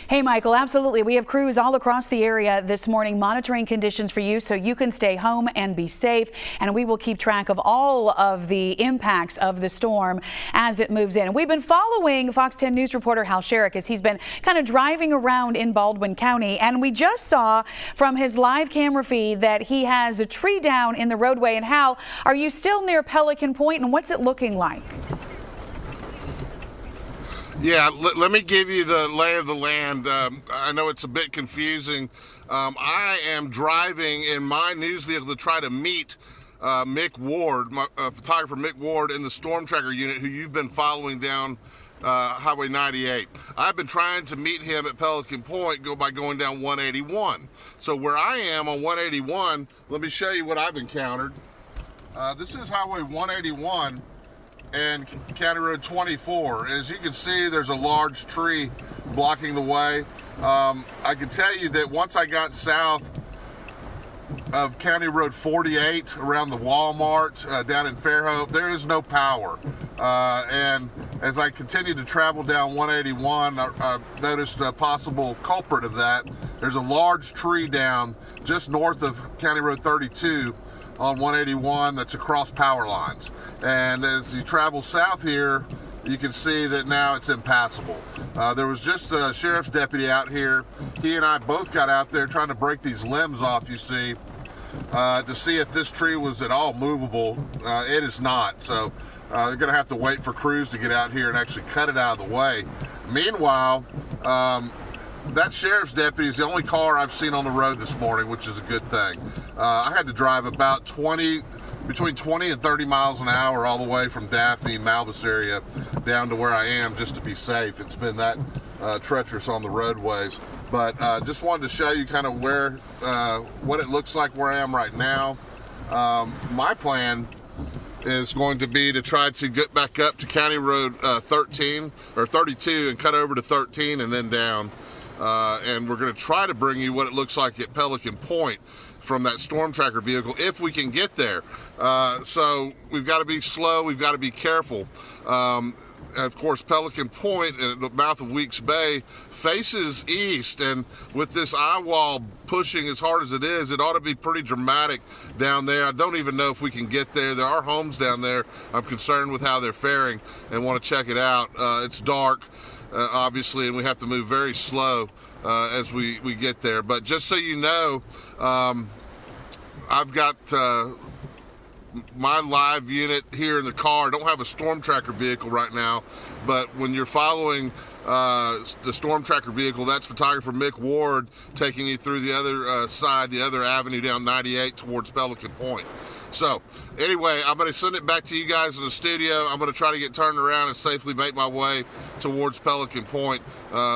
Hey, Michael, absolutely. We have crews all across the area this morning monitoring conditions for you so you can stay home and be safe. And we will keep track of all of the impacts of the storm as it moves in. And we've been following Fox 10 News reporter Hal Sherrick as he's been kind of driving around in Baldwin County. And we just saw from his live camera feed that he has a tree down in the roadway. And Hal, are you still near Pelican Point, and what's it looking like? Yeah, let me give you the lay of the land. I know it's a bit confusing. I am driving in my news vehicle to try to meet Mick Ward, my photographer Mick Ward, in the storm tracker unit, who you've been following down Highway 98. I've been trying to meet him at Pelican Point by going down 181. So where I am on 181, let me show you what I've encountered. This is Highway 181. And County Road 24. As you can see, there's a large tree blocking the way. I can tell you that once I got south of County Road 48 around the Walmart down in Fairhope, there is no power. And as I continue to travel down 181, I noticed a possible culprit of that. There's a large tree down just north of County Road 32 on 181 that's across power lines. And as you travel south here, you can see that now it's impassable. There was just a sheriff's deputy out here. He and I both got out there trying to break these limbs off, you see, to see if this tree was at all movable. It is not. So they're gonna have to wait for crews to get out here and actually cut it out of the way. Meanwhile, that sheriff's deputy is the only car I've seen on the road this morning, which is a good thing. I had to drive about between 20 and 30 miles an hour all the way from Daphne, Malbus area down to where I am just to be safe. It's been that treacherous on the roadways. But just wanted to show you kind of what it looks like where I am right now. My plan is going to be to try to get back up to County Road 13 or 32 and cut over to 13 and then down. And we're going to try to bring you what it looks like at Pelican Point from that storm tracker vehicle if we can get there. So we've got to be slow, we've got to be careful. Of course, Pelican Point at the mouth of Weeks Bay faces east, and with this eye wall pushing as hard as it is, it ought to be pretty dramatic down there. I don't even know if we can get there. There are homes down there. I'm concerned with how they're faring and want to check it out. It's dark. Obviously, and we have to move very slow as we get there. But just so you know, I've got my live unit here in the car. I don't have a storm tracker vehicle right now, but when you're following the storm tracker vehicle, that's photographer Mick Ward taking you through the other side, the other avenue down 98 towards Pelican Point. So anyway, I'm going to send it back to you guys in the studio. I'm going to try to get turned around and safely make my way towards Pelican Point,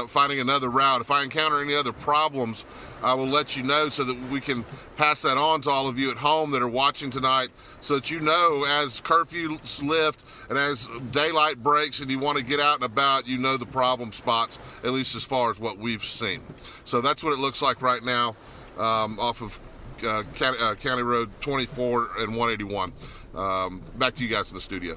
finding another route. If I encounter any other problems, I will let you know so that we can pass that on to all of you at home that are watching tonight, so that you know as curfews lift and as daylight breaks and you want to get out and about, you know the problem spots, at least as far as what we've seen. So that's what it looks like right now off of County Road 24 and 181. Back to you guys in the studio.